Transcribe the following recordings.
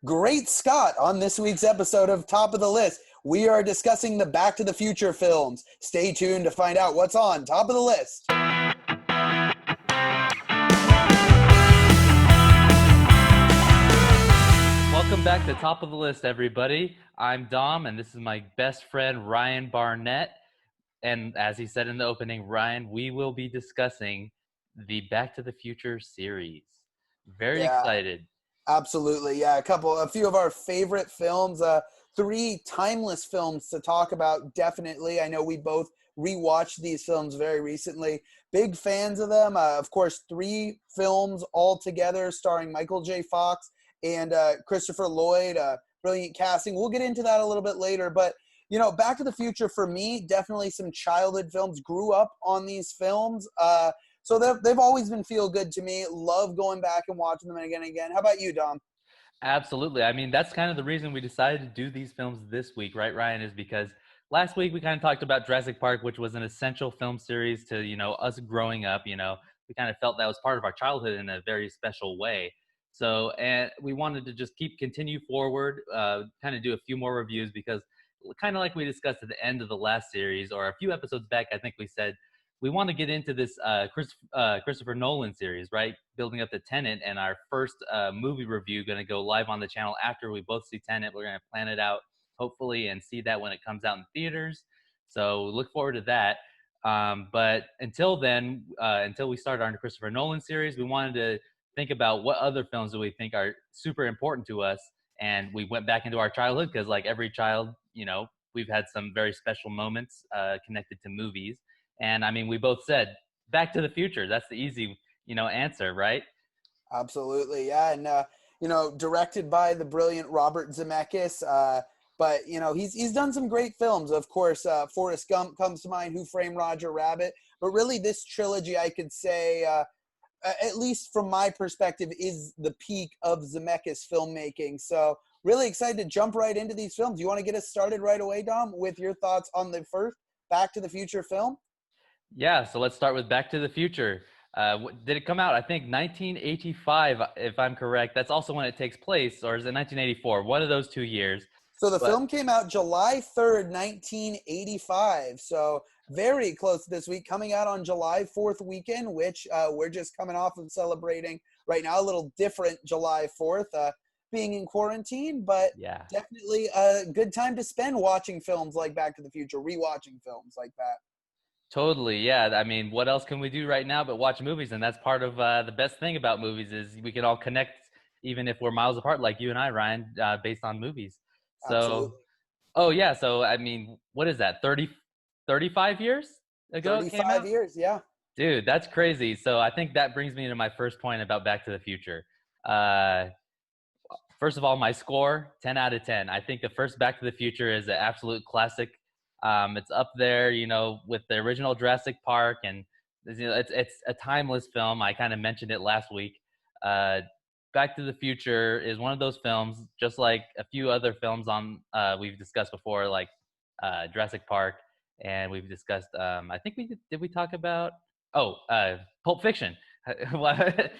Great Scott on this week's episode of Top of the List. We are discussing the Back to the Future films. Stay tuned to find out what's on Top of the List. Welcome back to Top of the List, everybody. I'm Dom, and this is my best friend, Ryan Barnett. And as he said in the opening, Ryan, we will be discussing the Back to the Future series. Very excited. Absolutely. Yeah, a few of our favorite films, three timeless films to talk about, definitely. I know we both rewatched these films very recently. Big fans of them. Of course, three films all together starring Michael J. Fox and Christopher Lloyd. Brilliant casting. We'll get into that a little bit later, but you know, Back to the Future for me, definitely some childhood films. Grew up on these films. So they've always been feel good to me. Love going back and watching them again and again. How about you, Dom? Absolutely. I mean, that's kind of the reason we decided to do these films this week, right, Ryan? Is because last week we kind of talked about Jurassic Park, which was an essential film series to, us growing up. We kind of felt that was part of our childhood in a very special way. So, and we wanted to just continue forward, kind of do a few more reviews because kind of like we discussed at the end of the last series or a few episodes back, I think we said we want to get into this Christopher Nolan series, right? Building up the Tenet, and our first movie review going to go live on the channel after we both see Tenet. We're going to plan it out, hopefully, and see that when it comes out in theaters. So look forward to that. But until then, until we start our Christopher Nolan series, we wanted to think about what other films do we think are super important to us. And we went back into our childhood because, like every child, we've had some very special moments connected to movies. And I mean, we both said Back to the Future. That's the easy, answer, right? Absolutely, yeah. And directed by the brilliant Robert Zemeckis. But he's done some great films. Of course, Forrest Gump comes to mind. Who Framed Roger Rabbit? But really, this trilogy, I could say, at least from my perspective, is the peak of Zemeckis filmmaking. So really excited to jump right into these films. You want to get us started right away, Dom, with your thoughts on the first Back to the Future film? Yeah, so let's start with Back to the Future. Did it come out? I think 1985, if I'm correct. That's also when it takes place, or is it 1984? One of those 2 years. So the film came out July 3rd, 1985. So very close to this week, coming out on July 4th weekend, which we're just coming off of celebrating right now. A little different July 4th, being in quarantine, but yeah, definitely a good time to spend watching films like Back to the Future, rewatching films like that. totally. Yeah, I mean, what else can we do right now but watch movies? And that's part of the best thing about movies is we can all connect, even if we're miles apart, like you and I, Ryan, based on movies. Absolutely. So, oh yeah, so I mean, what is that? 35 years ago it came 35 out? years, yeah. Dude, that's crazy. So I think that brings me to my first point about Back to the Future. Uh, First of all, my score, 10 out of 10. I think the first Back to the Future is an absolute classic. It's up there, with the original Jurassic Park, and it's a timeless film. I kind of mentioned it last week. Back to the Future is one of those films, just like a few other films we've discussed before, like Jurassic Park, and we've discussed. I think did we talk about Pulp Fiction. I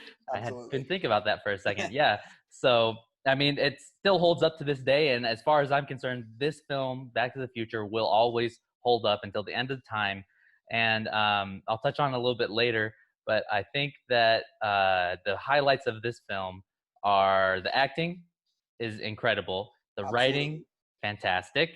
didn't think about that for a second. Yeah, so I mean, it still holds up to this day. And as far as I'm concerned, this film, Back to the Future, will always hold up until the end of time. And I'll touch on it a little bit later. But I think that the highlights of this film are the acting is incredible, the writing, fantastic.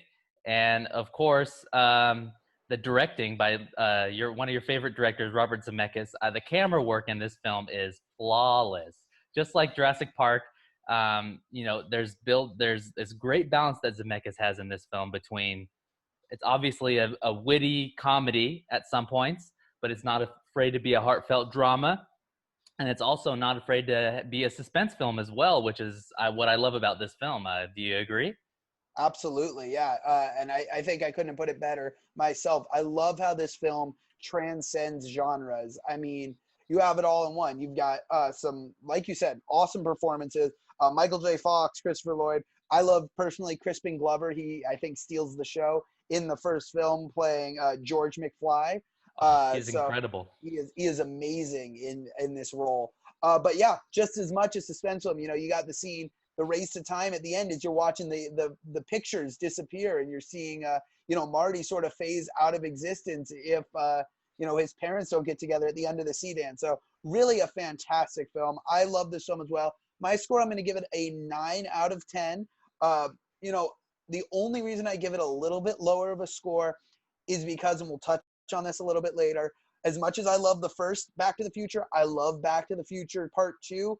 And of course, the directing by one of your favorite directors, Robert Zemeckis. The camera work in this film is flawless. Just like Jurassic Park, there's this great balance that Zemeckis has in this film between it's obviously a witty comedy at some points, but it's not afraid to be a heartfelt drama. And it's also not afraid to be a suspense film as well, which is what I love about this film. Do you agree? Absolutely, yeah. And I think I couldn't have put it better myself. I love how this film transcends genres. I mean, you have it all in one. You've got some, like you said, awesome performances. Michael J. Fox, Christopher Lloyd. I love personally Crispin Glover. He, I think, steals the show in the first film playing George McFly. He's incredible. He is amazing in this role. But yeah, just as much as suspense film, you got the scene the race to time at the end is you're watching the pictures disappear, and you're seeing Marty sort of phase out of existence if his parents don't get together at the end of the sea dance. So really a fantastic film. I love this film as well. My score, I'm going to give it a 9 out of 10. The only reason I give it a little bit lower of a score is because, and we'll touch on this a little bit later, as much as I love the first Back to the Future, I love Back to the Future Part 2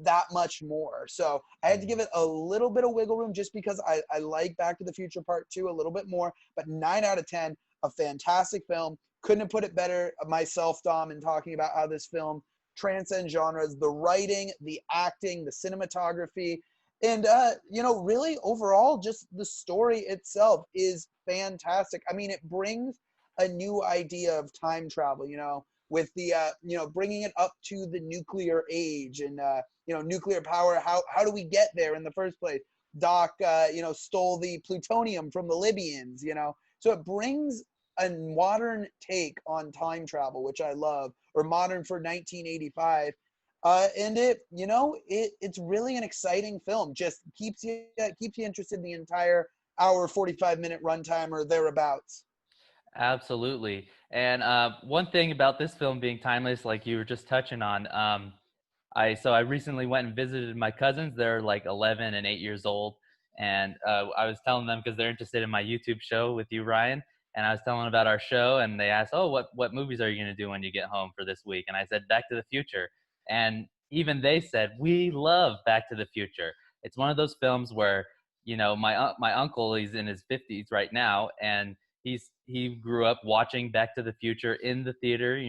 that much more. So I had to give it a little bit of wiggle room just because I like Back to the Future Part 2 a little bit more. But 9 out of 10, a fantastic film. Couldn't have put it better myself, Dom, in talking about how this film transcends genres, the writing, the acting, the cinematography, and really overall, just the story itself is fantastic. I mean, it brings a new idea of time travel, with the bringing it up to the nuclear age and nuclear power. How do we get there in the first place? Doc stole the plutonium from the Libyans, so it brings a modern take on time travel, which I love, or modern for 1985. And it's really an exciting film. Just keeps you interested in the entire hour 45-minute runtime or thereabouts. Absolutely. And one thing about this film being timeless, like you were just touching on, I recently went and visited my cousins. They're like 11 and 8 years old, and I was telling them because they're interested in my YouTube show with you, Ryan. And I was telling them about our show, and they asked, "Oh, what movies are you going to do when you get home for this week?" And I said, "Back to the Future." And even they said, "We love Back to the Future." It's one of those films where my uncle, he's in his 50s right now, and he grew up watching Back to the Future in the theater,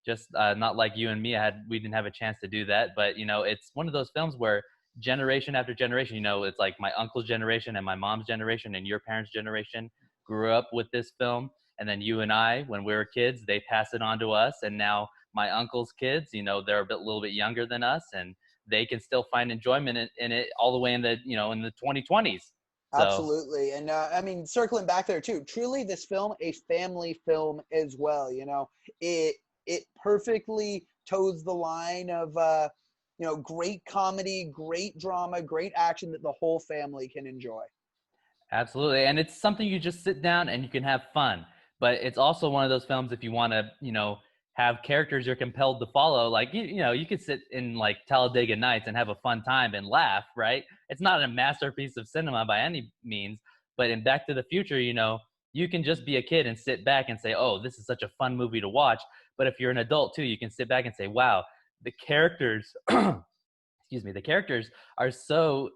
just not like you and me. We didn't have a chance to do that, but it's one of those films where generation after generation, it's like my uncle's generation and my mom's generation and your parents' generation grew up with this film, and then you and I, when we were kids, they pass it on to us, and now my uncle's kids, they're a little bit younger than us, and they can still find enjoyment in it all the way in the 2020s. So Absolutely. And I mean, circling back there too, truly this film, a family film as well. It perfectly toes the line of, great comedy, great drama, great action that the whole family can enjoy. absolutely. And it's something you just sit down and you can have fun. But it's also one of those films if you want to, have characters you're compelled to follow. Like, you could sit in like Talladega Nights and have a fun time and laugh, right? It's not a masterpiece of cinema by any means. But in Back to the Future, you can just be a kid and sit back and say, oh, this is such a fun movie to watch. But if you're an adult too, you can sit back and say, wow, the characters, excuse me, the characters are so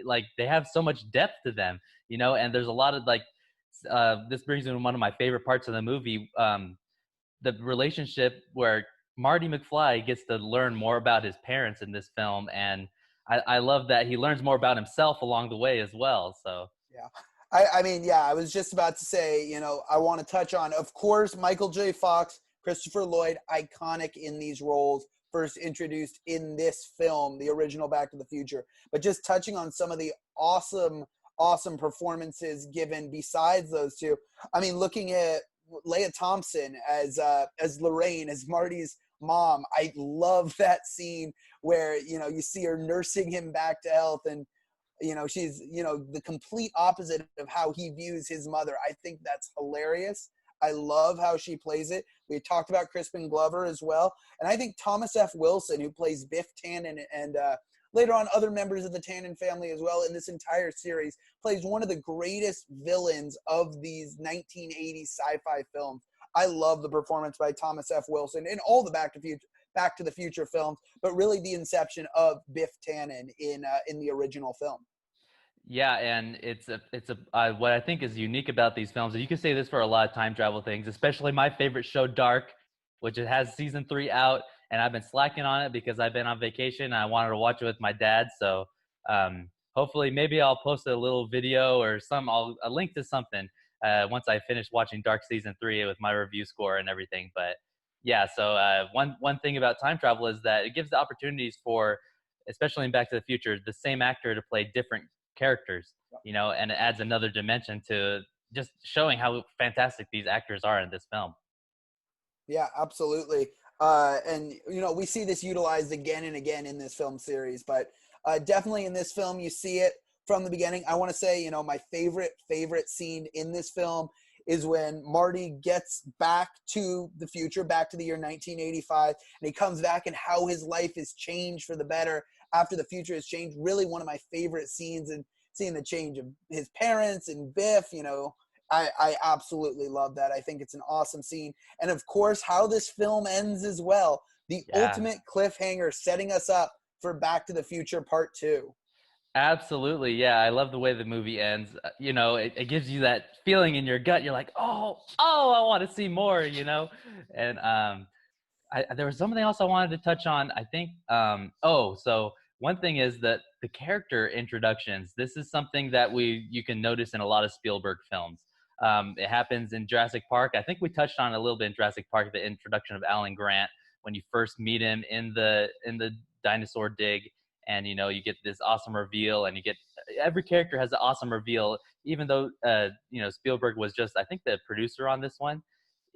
like they have so much depth to them, and there's a lot of like this brings me to one of my favorite parts of the movie, the relationship where Marty McFly gets to learn more about his parents in this film, and I love that he learns more about himself along the way as well. So Yeah. I mean, yeah, I was just about to say, I want to touch on, of course, Michael J. Fox, Christopher Lloyd, iconic in these roles, first introduced in this film, the original Back to the Future. But just touching on some of the awesome, awesome performances given besides those two. I mean, looking at Leah Thompson as Lorraine, as Marty's mom, I love that scene where, you see her nursing him back to health, and she's the complete opposite of how he views his mother. I think that's hilarious. I love how she plays it. We talked about Crispin Glover as well, and I think Thomas F. Wilson, who plays Biff Tannen, and later on other members of the Tannen family as well in this entire series, plays one of the greatest villains of these 1980s sci-fi films. I love the performance by Thomas F. Wilson in all the Back to the Future films, but really the inception of Biff Tannen in the original film. yeah, and it's what I think is unique about these films, and you can say this for a lot of time travel things, especially my favorite show, Dark, which it has season 3 out, and I've been slacking on it because I've been on vacation and I wanted to watch it with my dad. So hopefully, maybe I'll post a little video or a link to something once I finish watching Dark season 3 with my review score and everything. But yeah, so one thing about time travel is that it gives the opportunities for, especially in Back to the Future, the same actor to play different characters, and it adds another dimension to just showing how fantastic these actors are in this film. Yeah, absolutely. And we see this utilized again and again in this film series, but Definitely in this film, you see it from the beginning. I want to say, my favorite scene in this film is when Marty gets back to the future, back to the year 1985, and he comes back and how his life has changed for the better after the future has changed. Really one of my favorite scenes, and seeing the change of his parents and Biff, I absolutely love that. I think it's an awesome scene. And of course, how this film ends as well. The Yeah. ultimate cliffhanger setting us up for Back to the Future Part 2. Absolutely. Yeah. I love the way the movie ends. It gives you that feeling in your gut. You're like, oh, I want to see more, And there was something else I wanted to touch on. I think, so one thing is that the character introductions, this is something that you can notice in a lot of Spielberg films. It happens in Jurassic Park. I think we touched on it a little bit in Jurassic Park, the introduction of Alan Grant when you first meet him in the dinosaur dig, and you get this awesome reveal, and you get every character has an awesome reveal, even though Spielberg was just, I think, the producer on this one.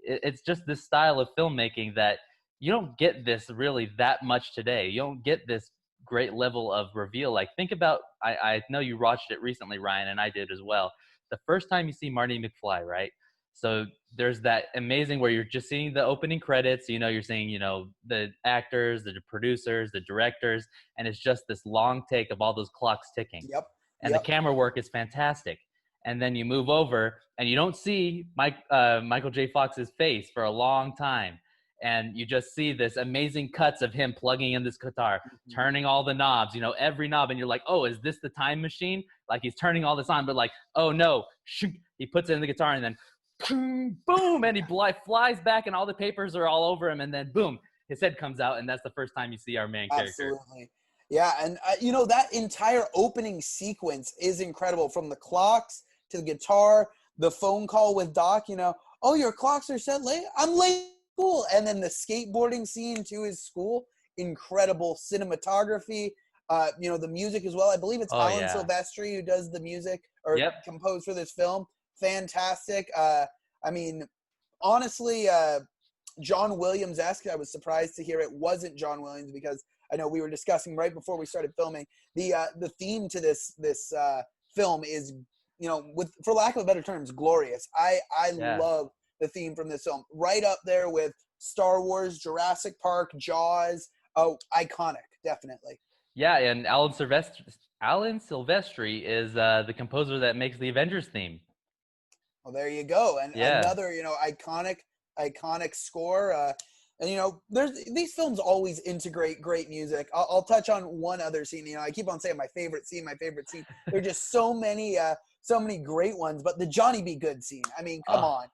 It's just this style of filmmaking that you don't get this really that much today. You don't get this great level of reveal. Like, think about, I know you watched it recently, Ryan, and I did as well. The first time you see Marty McFly, right? So there's that amazing where you're just seeing the opening credits, you're seeing, the actors, the producers, the directors, and it's just this long take of all those clocks ticking. Yep. And the Yep. camera work is fantastic. And then you move over and you don't see Michael J. Fox's face for a long time. And you just see this amazing cuts of him plugging in this guitar, turning all the knobs, every knob. And you're like, oh, is this the time machine? Like, he's turning all this on, but like, oh no, he puts it in the guitar and then boom, and he flies back and all the papers are all over him. And then boom, his head comes out. And that's the first time you see our main character. Absolutely. Yeah. And, that entire opening sequence is incredible, from the clocks to the guitar, the phone call with Doc, oh, your clocks are set late. I'm late. Cool. And then the skateboarding scene to his school, incredible cinematography. The music as well. I believe it's Alan Silvestri who does the music or composed for this film. Fantastic. Honestly, John Williams-esque. I was surprised to hear it wasn't John Williams, because I know we were discussing right before we started filming the theme to this film is, for lack of a better terms, glorious. I love the theme from this film, right up there with Star Wars, Jurassic Park, Jaws. Oh, iconic, definitely. Yeah, and Alan Silvestri is the composer that makes the Avengers theme. Well, there you go, and another iconic score. And there's these films always integrate great music. I'll touch on one other scene. I keep on saying my favorite scene. There are just so many great ones. But the Johnny B. Good scene. I mean, come on.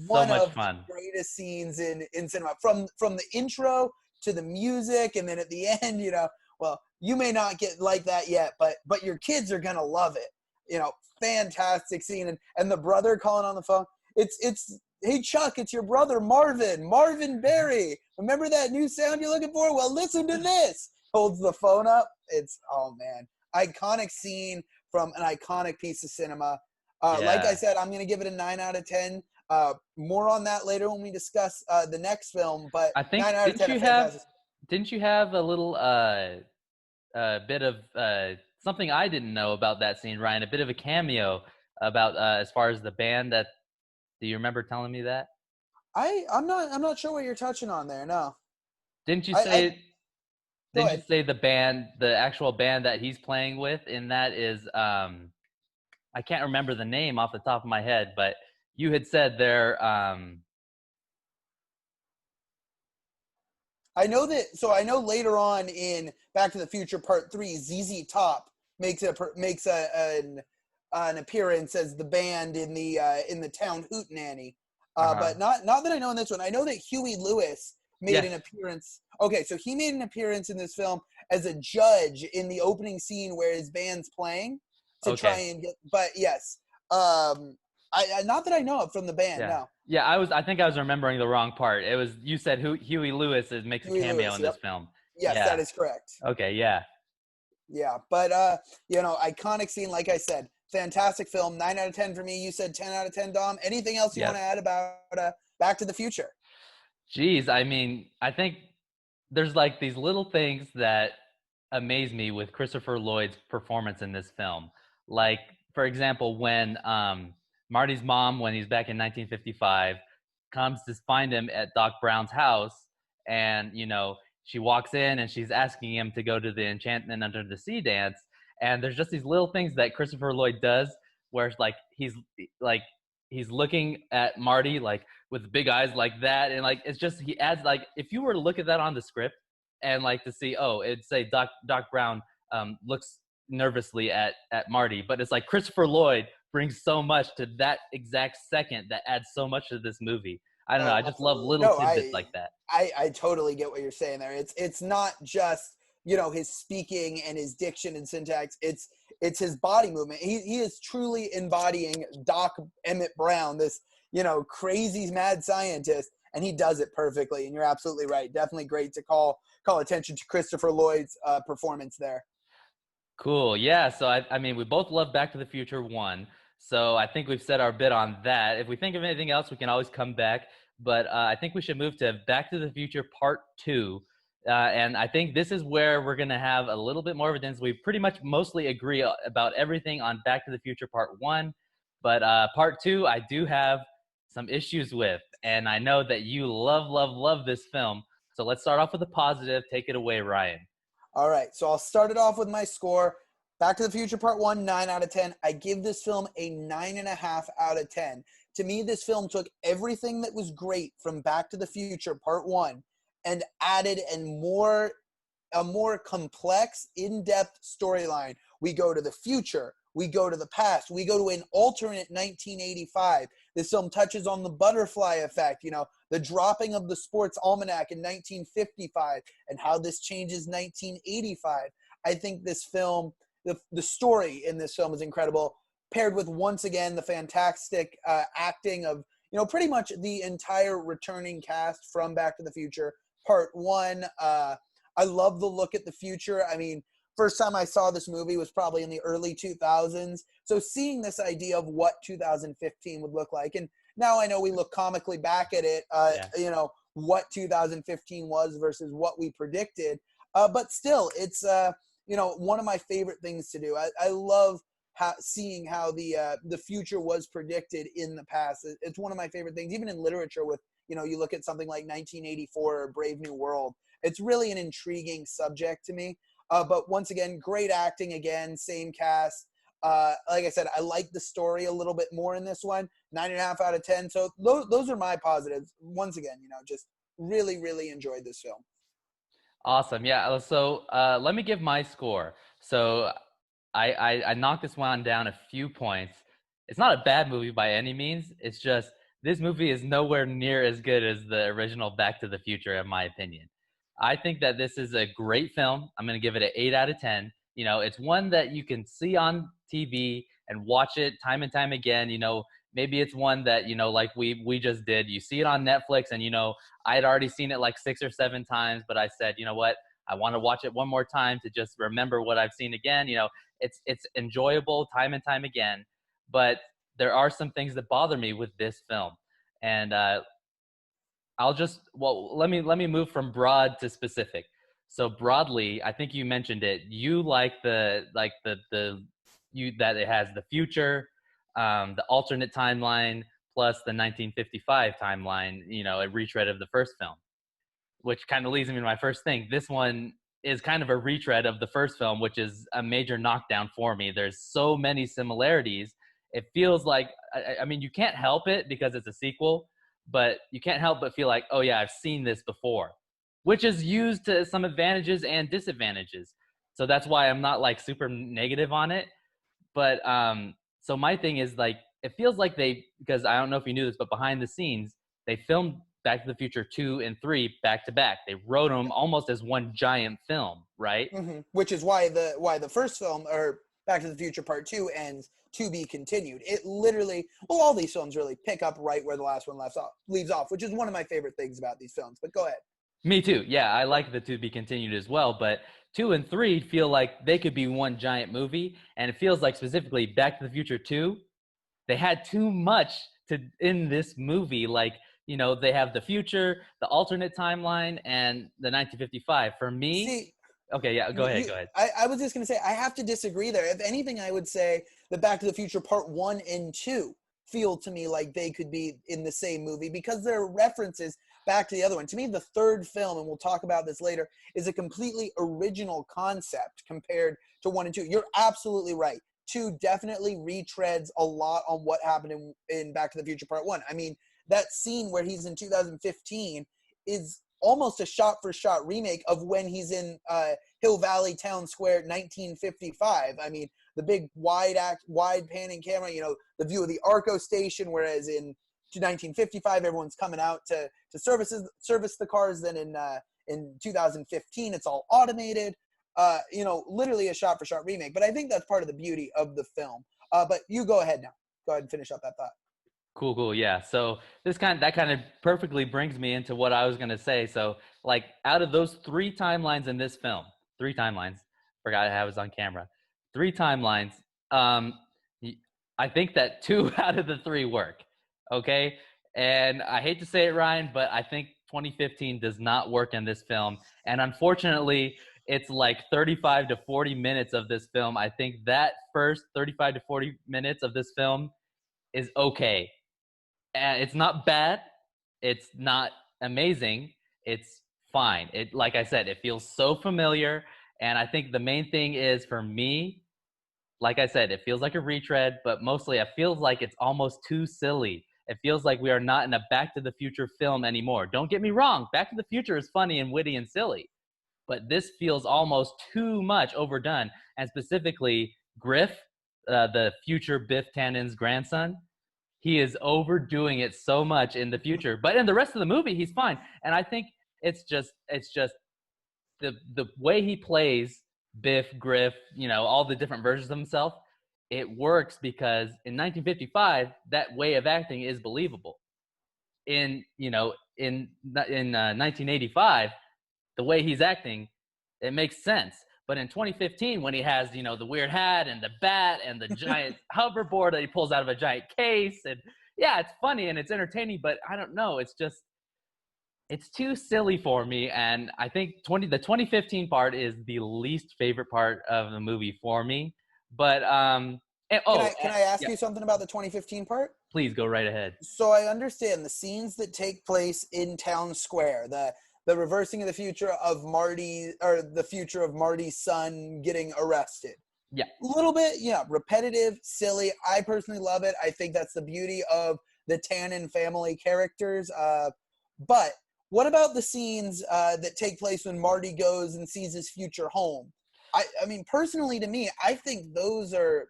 One of the greatest scenes in cinema, from the intro to the music, and then at the end, well, you may not get like that yet, but your kids are gonna love it. Fantastic scene, and the brother calling on the phone. It's hey Chuck, it's your brother Marvin Berry. Remember that new sound you're looking for? Well, listen to this. Holds the phone up. It's, oh man, iconic scene from an iconic piece of cinema. Like I said, I'm gonna give it a 9 out of 10. More on that later when we discuss the next film. But I think 9 out of 10. Didn't you have a little bit of something I didn't know about that scene, Ryan? A bit of a cameo about as far as the band. That, do you remember telling me that? I'm not sure what you're touching on there. No. Didn't you say? Didn't you say the band, the actual band that he's playing with in that is I can't remember the name off the top of my head, but you had said they're I know later on in Back to the Future Part 3, ZZ Top makes an appearance as the band in the town Hootenanny. But not that I know in this one. I know that Huey Lewis made an appearance. Okay, so he made an appearance in this film as a judge in the opening scene where his band's playing to try and get. But yes, I not that I know of from the band. No. Yeah, I think I was remembering the wrong part. It was, you said Huey Lewis makes a cameo in this film. Yes, that is correct. Okay, yeah. Yeah, but iconic scene, like I said, fantastic film. 9 out of 10 for me. You said 10 out of 10, Dom. Anything else you want to add about Back to the Future? Geez, I mean, I think there's like these little things that amaze me with Christopher Lloyd's performance in this film. Like, for example, when Marty's mom, when he's back in 1955, comes to find him at Doc Brown's house, and she walks in and she's asking him to go to the Enchantment Under the Sea dance, and there's just these little things that Christopher Lloyd does, where like he's looking at Marty like with big eyes like that, and like it's just he adds like if you were to look at that on the script and like to see, oh, it'd say Doc Brown looks nervously at Marty, but it's like Christopher Lloyd brings so much to that exact second that adds so much to this movie. I don't know. Oh, I just love absolutely. little No, tidbits like that. I totally get what you're saying there. It's not just his speaking and his diction and syntax. It's his body movement. He is truly embodying Doc Emmett Brown, this crazy mad scientist, and he does it perfectly. And you're absolutely right. Definitely great to call attention to Christopher Lloyd's performance there. Cool. Yeah. So I mean, we both love Back to the Future 1. So I think we've said our bit on that. If we think of anything else, we can always come back. But I think we should move to Back to the Future Part 2. And I think this is where we're going to have a little bit more evidence. We pretty much mostly agree about everything on Back to the Future Part 1. But Part 2, I do have some issues with. And I know that you love, love, love this film. So let's start off with a positive. Take it away, Ryan. All right, so I'll start it off with my score. Back to the Future Part 1, 9 out of 10. I give this film a 9.5 out of 10. To me, this film took everything that was great from Back to the Future Part 1 and added a more complex, in-depth storyline. We go to the future. We go to the past. We go to an alternate 1985. This film touches on the butterfly effect, the dropping of the sports almanac in 1955 and how this changes 1985. I think this film, the story in this film is incredible, paired with, once again, the fantastic acting of, pretty much the entire returning cast from Back to the Future Part 1. I love the look at the future. I mean, first time I saw this movie was probably in the early 2000s. So seeing this idea of what 2015 would look like, and now I know we look comically back at it, what 2015 was versus what we predicted. But still, it's, one of my favorite things to do. I love seeing how the future was predicted in the past. It's one of my favorite things, even in literature with, you look at something like 1984 or Brave New World. It's really an intriguing subject to me. But once again, great acting again, same cast. Like I said, I like the story a little bit more in this one. 9.5 out of 10. So those are my positives. Once again, just really, really enjoyed this film. Awesome. Yeah. So let me give my score. So I knocked this one down a few points. It's not a bad movie by any means. It's just this movie is nowhere near as good as the original Back to the Future, in my opinion. I think that this is a great film. I'm going to give it an 8 out of 10. It's one that you can see on TV and watch it time and time again. Maybe it's one that, like we just did. You see it on Netflix and, I had already seen it like 6 or 7 times, but I said, you know what? I want to watch it one more time to just remember what I've seen again. It's enjoyable time and time again, but there are some things that bother me with this film. And let me move from broad to specific. So broadly, I think you mentioned it. You like that it has the future, the alternate timeline plus the 1955 timeline. A retread of the first film, which kind of leads me to my first thing. This one is kind of a retread of the first film, which is a major knockdown for me. There's so many similarities. It feels like, I mean, you can't help it because it's a sequel, but you can't help but feel like, oh yeah, I've seen this before, which is used to some advantages and disadvantages. So that's why I'm not like super negative on it. But so my thing is like, it feels like because I don't know if you knew this, but behind the scenes, they filmed Back to the Future 2 and 3 back to back. They wrote them almost as one giant film, right? Mm-hmm. Which is why the first film, or Back to the Future Part 2, ends to be continued. It literally, all these films really pick up right where the last one leaves off, which is one of my favorite things about these films. But go ahead. Me too. Yeah, I like the to be continued as well, but 2 and 3 feel like they could be one giant movie, and it feels like specifically Back to the Future 2, they had too much in this movie. Like, they have the future, the alternate timeline, and the 1955. For me, Okay, yeah, go ahead, go ahead. I was just going to say, I have to disagree there. If anything, I would say the Back to the Future Part 1 and 2 feel to me like they could be in the same movie because they're references back to the other one. To me, the third film, and we'll talk about this later, is a completely original concept compared to 1 and 2. You're absolutely right. 2 definitely retreads a lot on what happened in Back to the Future Part 1. I mean, that scene where he's in 2015 is almost a shot-for-shot remake of when he's in Hill Valley Town Square 1955. I mean, the big wide panning camera, you know, the view of the Arco station, whereas in 1955 everyone's coming out to service the cars. Then in 2015 it's all automated. You know, literally a shot-for-shot remake. But I think that's part of the beauty of the film. But you go ahead now. Go ahead and finish up that thought. Cool. Yeah. So that kind of perfectly brings me into what I was gonna say. So like out of those 3 timelines in this film, 3 timelines, forgot I was on camera. 3 timelines. I think that 2 out of the 3 work. Okay. And I hate to say it, Ryan, but I think 2015 does not work in this film. And unfortunately, it's like 35 to 40 minutes of this film. I think that first 35 to 40 minutes of this film is okay. And it's not bad. It's not amazing. It's fine. It, like I said, it feels so familiar. And I think the main thing is for me, like I said, it feels like a retread, but mostly it feels like it's almost too silly. It feels like we are not in a Back to the Future film anymore. Don't get me wrong. Back to the Future is funny and witty and silly, but this feels almost too much overdone. And specifically, Griff, the future Biff Tannen's grandson, he is overdoing it so much in the future, but in the rest of the movie he's fine. And I think it's just the way he plays Biff, Griff, you know, all the different versions of himself. It works because in 1955 that way of acting is believable. In, you know, in 1985, the way he's acting, it makes sense. But in 2015, when he has, you know, the weird hat and the bat and the giant hoverboard that he pulls out of a giant case, and yeah, it's funny and it's entertaining, but I don't know, it's just, it's too silly for me. And I think the 2015 part is the least favorite part of the movie for me. But Can I ask yeah, you something about the 2015 part? please go right ahead. So I understand the scenes that take place in Town Square, the reversing of the future of Marty, or the future of Marty's son getting arrested. Yeah. A little bit, yeah, repetitive, silly. I personally love it. I think that's the beauty of the Tannen family characters. But what about the scenes that take place when Marty goes and sees his future home? I mean, personally, to me, I think those are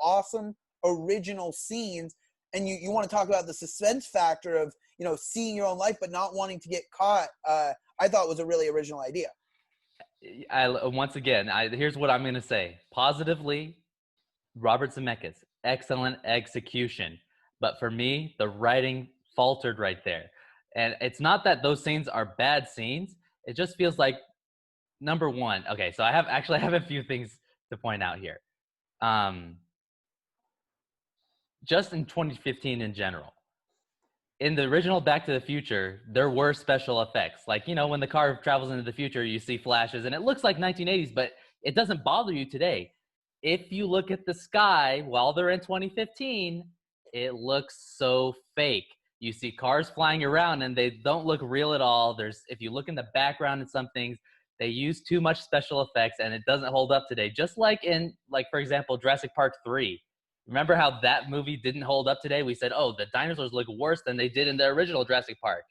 awesome original scenes. And you want to talk about the suspense factor of, you know, seeing your own life but not wanting to get caught. I thought was a really original idea. Once again, here's what I'm going to say. Positively, Robert Zemeckis, excellent execution. But for me, the writing faltered right there. And it's not that those scenes are bad scenes. It just feels like, number one, okay, so I have a few things to point out here. Just in 2015 in general, in the original Back to the Future, there were special effects. Like, you know, when the car travels into the future, you see flashes and it looks like 1980s, but it doesn't bother you today. If you look at the sky while they're in 2015, it looks so fake. You see cars flying around and they don't look real at all. If you look in the background in some things, they use too much special effects and it doesn't hold up today. Just like in, like, for example, Jurassic Park 3. Remember how that movie didn't hold up today? We said, oh, the dinosaurs look worse than they did in the original Jurassic Park.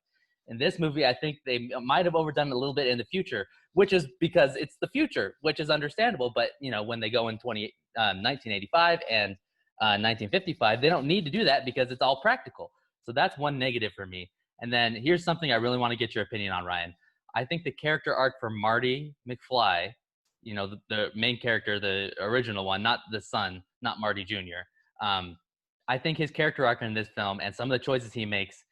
In this movie, I think they might have overdone it a little bit in the future, which is because it's the future, which is understandable. But, you know, when they go in 1985 and 1955, they don't need to do that because it's all practical. So that's one negative for me. And then here's something I really want to get your opinion on, Ryan. I think the character arc for Marty McFly, you know, the main character, the original one, not the son, not Marty Jr. I think his character arc in this film and some of the choices he makes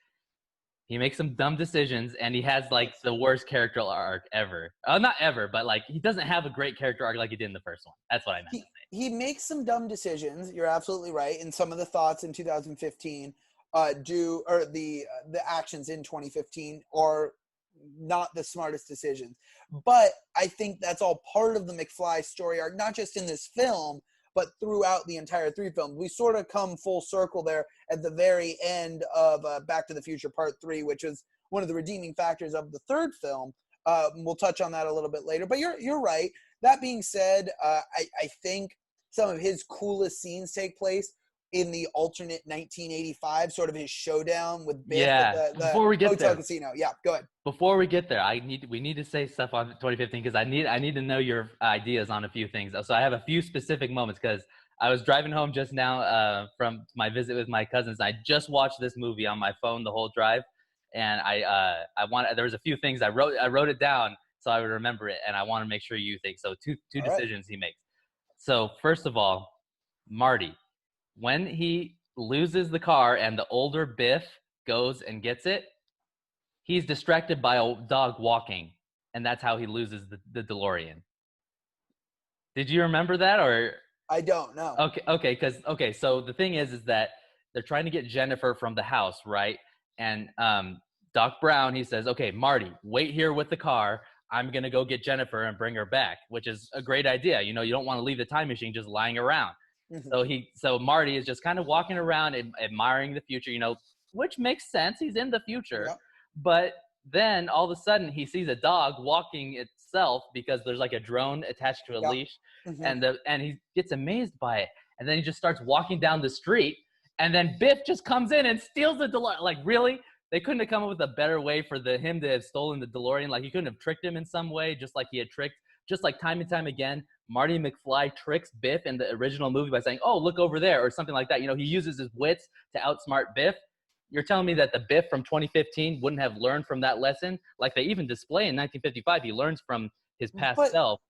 some dumb decisions, and he has like the worst character arc ever. Not ever, but like he doesn't have a great character arc like he did in the first one. That's what I meant to say. He makes some dumb decisions. You're absolutely right. And some of the thoughts in 2015 the actions in 2015 are not the smartest decisions. But I think that's all part of the McFly story arc, not just in this film, but throughout the entire 3 films. We sort of come full circle there at the very end of Back to the Future Part 3, which is one of the redeeming factors of the 3rd film. We'll touch on that a little bit later. But you're right. That being said, I think some of his coolest scenes take place in the alternate 1985, sort of his showdown with Biff at the Before we get hotel there, casino. Yeah, go ahead. before we get there, we need to say stuff on 2015 because I need to know your ideas on a few things. So I have a few specific moments because I was driving home just now from my visit with my cousins. I just watched this movie on my phone the whole drive, and there was a few things I wrote it down so I would remember it, and I want to make sure you think. So two All decisions he makes. So first of all, Marty, when he loses the car and the older Biff goes and gets it, he's distracted by a dog walking, and that's how he loses the DeLorean. Did you remember that, or? I don't know. Okay. So the thing is that they're trying to get Jennifer from the house, right? And Doc Brown, he says, "Okay, Marty, wait here with the car. I'm gonna go get Jennifer and bring her back," which is a great idea. You don't want to leave the time machine just lying around. So Marty is just kind of walking around admiring the future, which makes sense. He's in the future. Yep. But then all of a sudden he sees a dog walking itself because there's like a drone attached to a leash, and he gets amazed by it. And then he just starts walking down the street, and then Biff just comes in and steals the DeLorean. Like, really? They couldn't have come up with a better way for him to have stolen the DeLorean. Like, he couldn't have tricked him in some way, just like he had tricked, just like time and time again, Marty McFly tricks Biff in the original movie by saying, "Oh, look over there," or something like that. He uses his wits to outsmart Biff. You're telling me that the Biff from 2015 wouldn't have learned from that lesson? Like they even display in 1955, he learns from his past self.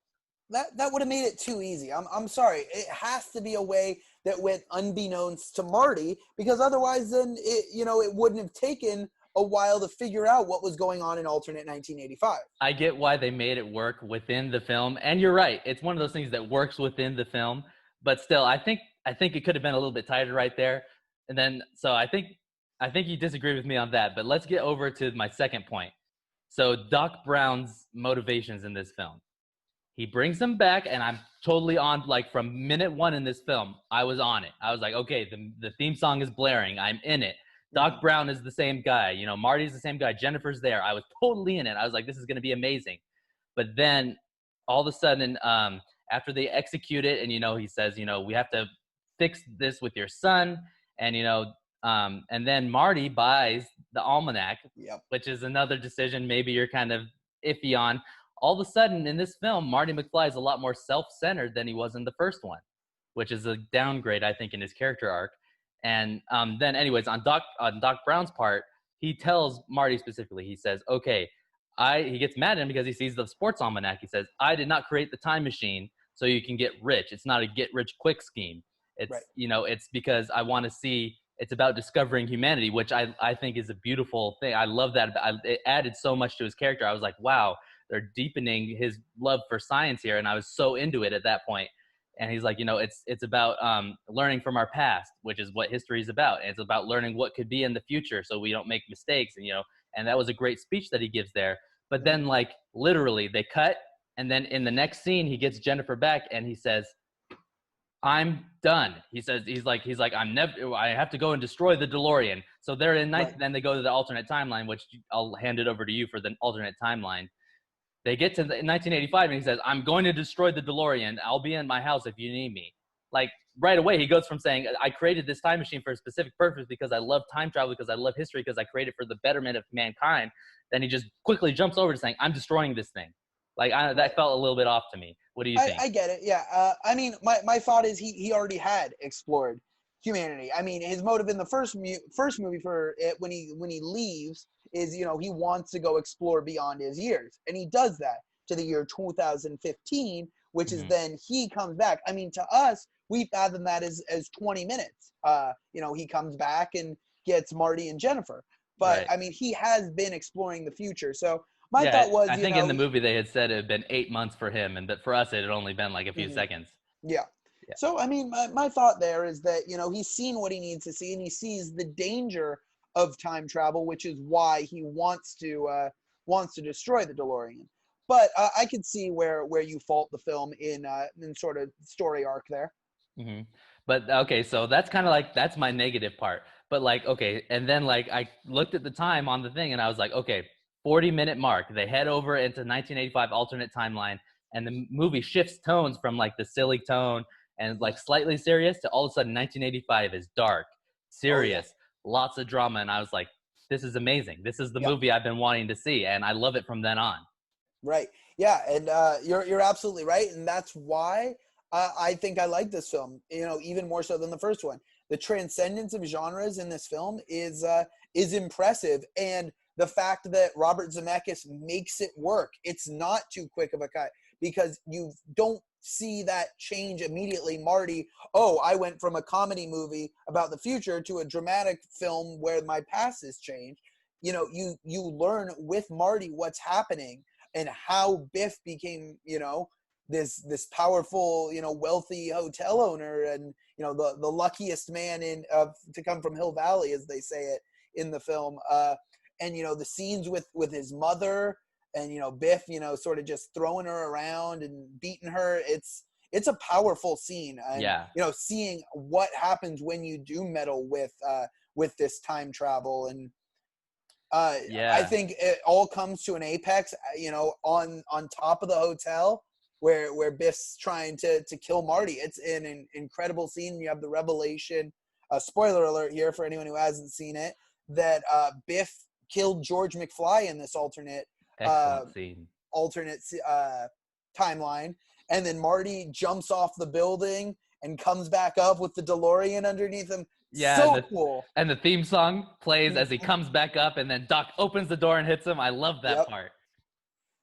That would have made it too easy. I'm sorry. It has to be a way that went unbeknownst to Marty, because otherwise then it wouldn't have taken a while to figure out what was going on in alternate 1985. I get why they made it work within the film, and you're right. It's one of those things that works within the film, but still, I think it could have been a little bit tighter right there. And then, so I think you disagree with me on that, but let's get over to my second point. So Doc Brown's motivations in this film. He brings them back, and I'm totally on, like, from minute 1 in this film, I was on it. I was like, okay, the theme song is blaring. I'm in it. Doc Brown is the same guy. Marty's the same guy. Jennifer's there. I was totally in it. I was like, this is going to be amazing. But then all of a sudden, after they execute it, and, he says, we have to fix this with your son. And, and then Marty buys the almanac, which is another decision maybe you're kind of iffy on. All of a sudden in this film, Marty McFly is a lot more self-centered than he was in the first one, which is a downgrade, I think, in his character arc. And then anyways, on Doc Brown's part, he tells Marty specifically, he says, okay, he gets mad at him because he sees the sports almanac. He says, I did not create the time machine so you can get rich. It's not a get rich quick scheme. It's, right. It's because I want to see, it's about discovering humanity, which I think is a beautiful thing. I love that. It added so much to his character. I was like, wow, they're deepening his love for science here. And I was so into it at that point. And he's like, it's about learning from our past, which is what history is about. And it's about learning what could be in the future so we don't make mistakes. And, and that was a great speech that he gives there. But then, like, literally they cut. And then in the next scene, he gets Jennifer back and he says, I'm done. He says, he's like, I have to go and destroy the DeLorean. So they're in night. Right. Then they go to the alternate timeline, which I'll hand it over to you for the alternate timeline. They get to 1985 and he says, I'm going to destroy the DeLorean. I'll be in my house if you need me. Like, right away, he goes from saying, I created this time machine for a specific purpose because I love time travel, because I love history, because I created for the betterment of mankind. Then he just quickly jumps over to saying, I'm destroying this thing. Like, that felt a little bit off to me. What do you think? I get it. Yeah. I mean, my thought is he already had explored humanity. I mean, his motive in the first movie for it, when he leaves, is, he wants to go explore beyond his years. And he does that to the year 2015, which is then he comes back. I mean, to us, we fathom that as 20 minutes. He comes back and gets Marty and Jennifer. But, right. I mean, he has been exploring the future. So my thought was, I think in the movie they had said it had been 8 months for him, and that for us it had only been like a few seconds. Yeah. So, I mean, my thought there is that, he's seen what he needs to see, and he sees the danger of time travel, which is why he wants to wants to destroy the DeLorean. But I could see where you fault the film in sort of story arc there. Hmm. But okay, so that's kind of like that's my negative part. But like, okay, and then like I looked at the time on the thing and I was like, okay, 40-minute mark. They head over into 1985 alternate timeline, and the movie shifts tones from like the silly tone and like slightly serious to all of a sudden 1985 is dark, Oh yeah, serious, lots of drama, and I was like, this is amazing. This is the yeah, movie I've been wanting to see, and I love it from then on. right, yeah, and you're absolutely right, and that's why I think I like this film. You know, even more so than the first one. The transcendence of genres in this film is impressive, and the fact that Robert Zemeckis makes it work. It's not too quick of a cut because you don't see that change immediately. Marty, oh, I went from a comedy movie about the future to a dramatic film where my past has changed. You know, you learn with Marty what's happening and how Biff became, you know, this powerful, you know, wealthy hotel owner, and you know the luckiest man in to come from Hill Valley, as they say it in the film. And you know the scenes with his mother, and you know Biff, you know, sort of just throwing her around and beating her. It's a powerful scene, and Yeah, you know seeing what happens when you do meddle with this time travel. And I yeah, think it all comes to an apex, you know, on top of the hotel where Biff's trying to kill Marty. It's an incredible scene. You have the revelation. Spoiler alert here for anyone who hasn't seen it, that Biff killed George McFly in this uh, excellent scene. alternate timeline, and then Marty jumps off the building and comes back up with the DeLorean underneath him. Yeah, So cool. and the theme song plays as he comes back up, and then Doc opens the door and hits him. I love that Yep. part.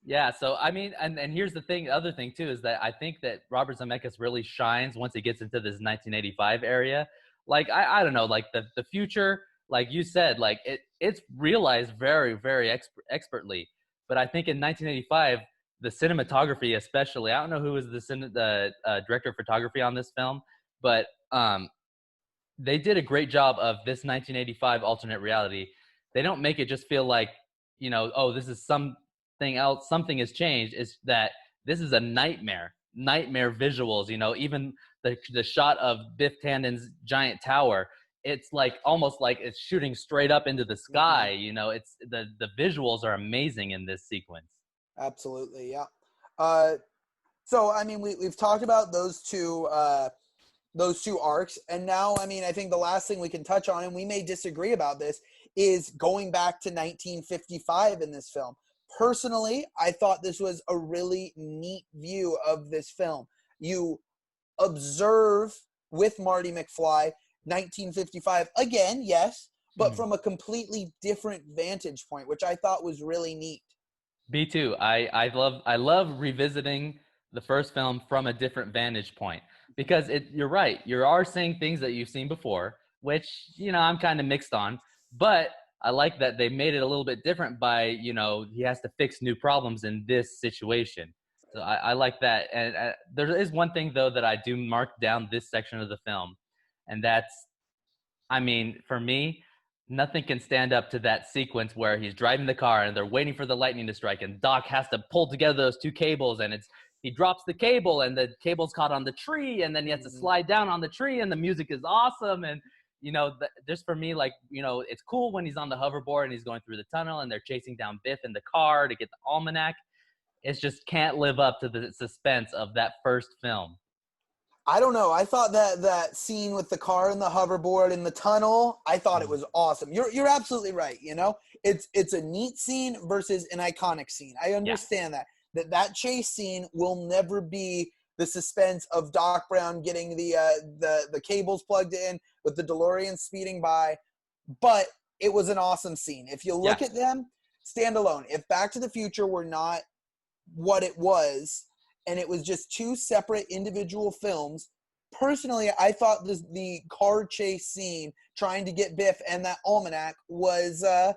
Yeah, so I mean, and here's the thing. The other thing too is that I think that Robert Zemeckis really shines once he gets into this 1985 area. Like I don't know, like the future, like you said, like it's realized very expertly. But I think in 1985, the cinematography, especially, I don't know who was the director of photography on this film, but they did a great job of this 1985 alternate reality. They don't make it just feel like, you know, oh, this is something else, something has changed. It's that this is a nightmare visuals. You know, even the shot of Biff Tandon's giant tower, it's like almost like it's shooting straight up into the Mm-hmm. sky. You know, it's the visuals are amazing in this sequence. Absolutely, yeah. Uh, so I mean, we've talked about those two arcs, and now I mean, I think the last thing we can touch on, and we may disagree about this, is going back to 1955 in this film. Personally, I thought this was a really neat view of this film. You observe with Marty McFly 1955 again, yes, but Mhm. from a completely different vantage point, which I thought was really neat. Me too. I love revisiting the first film from a different vantage point because you're right. You are seeing things that you've seen before, which I'm kind of mixed on, but I like that they made it a little bit different by he has to fix new problems in this situation. So I like that. And there is one thing though that I do mark down this section of the film, and that's, I mean, for me, nothing can stand up to that sequence where he's driving the car and they're waiting for the lightning to strike, and Doc has to pull together those two cables, and he drops the cable and the cable's caught on the tree, and then he has to Mhm. slide down on the tree, and the music is awesome. And just for me, like, it's cool when he's on the hoverboard and he's going through the tunnel and they're chasing down Biff in the car to get the almanac. It just can't live up to the suspense of that first film. I don't know. I thought that scene with the car and the hoverboard in the tunnel, I thought it Mhm. was awesome. You're absolutely right. You know, it's a neat scene versus an iconic scene. I Yeah. understand that chase scene will never be the suspense of Doc Brown getting the cables plugged in with the DeLorean speeding by, but it was an awesome scene. If you Yeah. look at them standalone, if Back to the Future were not what it was, and it was just two separate individual films. Personally, I thought the car chase scene trying to get Biff and that almanac was a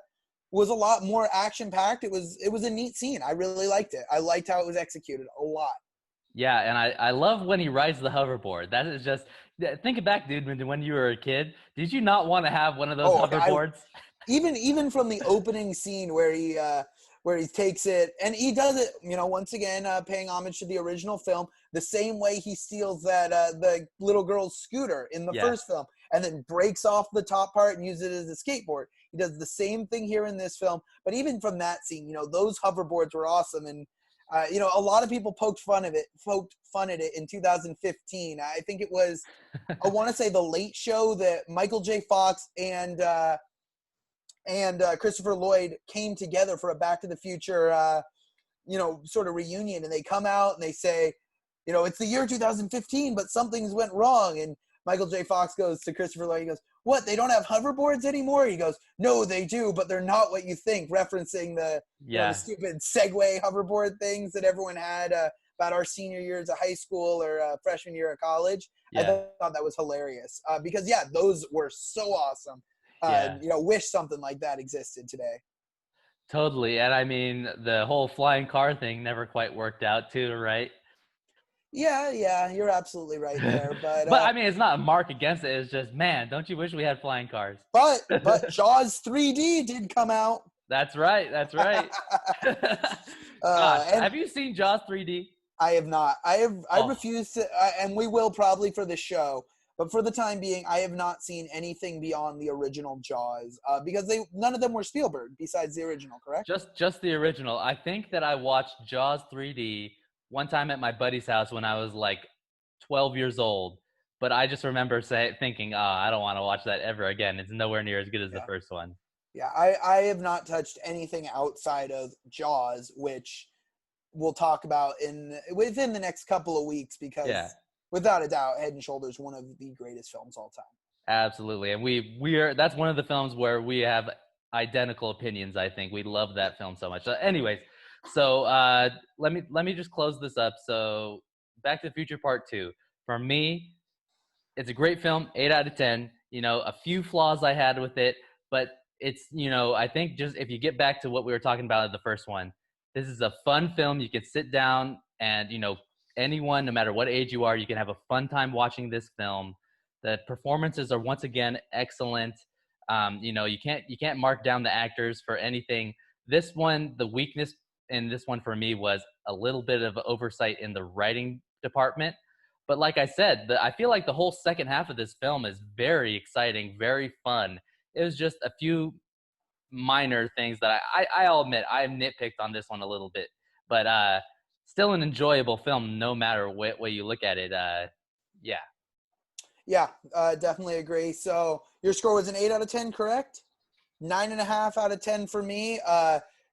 lot more action packed. It was a neat scene. I really liked it. I liked how it was executed a lot. Yeah, and I love when he rides the hoverboard. That is just, think back, dude, when you were a kid. Did you not want to have one of those Oh, I hoverboards? even from the opening scene where where he takes it, and he does it, once again, paying homage to the original film, the same way he steals that the little girl's scooter in the Yeah. first film, and then breaks off the top part and uses it as a skateboard. He does the same thing here in this film, but even from that scene, those hoverboards were awesome, and a lot of people poked fun at it in 2015. I think it was, I want to say, The Late Show, that Michael J. Fox and Christopher Lloyd came together for a Back to the Future, sort of reunion, and they come out and they say, it's the year 2015, but something's went wrong. And Michael J. Fox goes to Christopher Lloyd, he goes, "What, they don't have hoverboards anymore?" He goes, "No, they do, but they're not what you think," referencing the stupid Segway hoverboard things that everyone had about our senior years of high school or freshman year of college. Yeah. I thought that was hilarious because, those were so awesome. Wish something like that existed today. Totally. And I mean, the whole flying car thing never quite worked out too, right? Yeah, you're absolutely right there. But but I mean, it's not a mark against it. It's just, man, don't you wish we had flying cars? But Jaws 3D did come out. That's right. Gosh, have you seen Jaws 3D? I have not. I refuse to, and we will probably for the show. But for the time being, I have not seen anything beyond the original Jaws because none of them were Spielberg besides the original, correct? Just the original. I think that I watched Jaws 3D one time at my buddy's house when I was like 12 years old. But I just remember thinking, I don't want to watch that ever again. It's nowhere near as good as the first one. Yeah, I have not touched anything outside of Jaws, which we'll talk about within the next couple of weeks because without a doubt, Head and Shoulders, one of the greatest films all time. Absolutely. And that's one of the films where we have identical opinions, I think. We love that film so much. Anyways, so let me just close this up. So Back to the Future Part 2. For me, it's a great film, 8 out of 10. A few flaws I had with it, but it's, I think just if you get back to what we were talking about in the first one, this is a fun film. You can sit down and, anyone, no matter what age you are, you can have a fun time watching this film. The performances are once again excellent. You can't mark down the actors for anything. This one, the weakness in this one for me was a little bit of oversight in the writing department. But like I said, I feel like the whole second half of this film is very exciting, very fun. It was just a few minor things that I'll admit I nitpicked on this one a little bit, but still an enjoyable film no matter what way you look at it. Definitely agree. So your score was an 8 out of 10, correct? 9.5 out of 10 for me.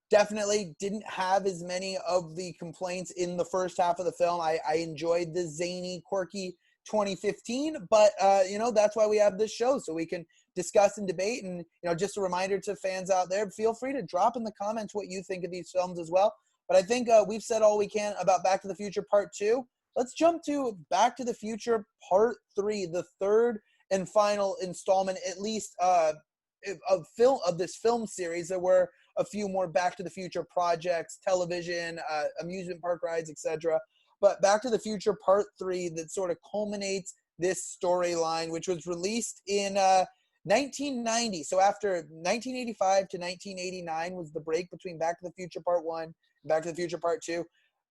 Definitely didn't have as many of the complaints in the first half of the film. I enjoyed the zany, quirky 2015, but that's why we have this show, so we can discuss and debate. And just a reminder to fans out there, feel free to drop in the comments what you think of these films as well. But I think we've said all we can about Back to the Future Part 2. Let's jump to Back to the Future Part 3, the third and final installment, at least of this film series. There were a few more Back to the Future projects, television, amusement park rides, etc. But Back to the Future Part 3 that sort of culminates this storyline, which was released in 1990. So after 1985 to 1989 was the break between Back to the Future Part 1 and Back to the Future Part 2.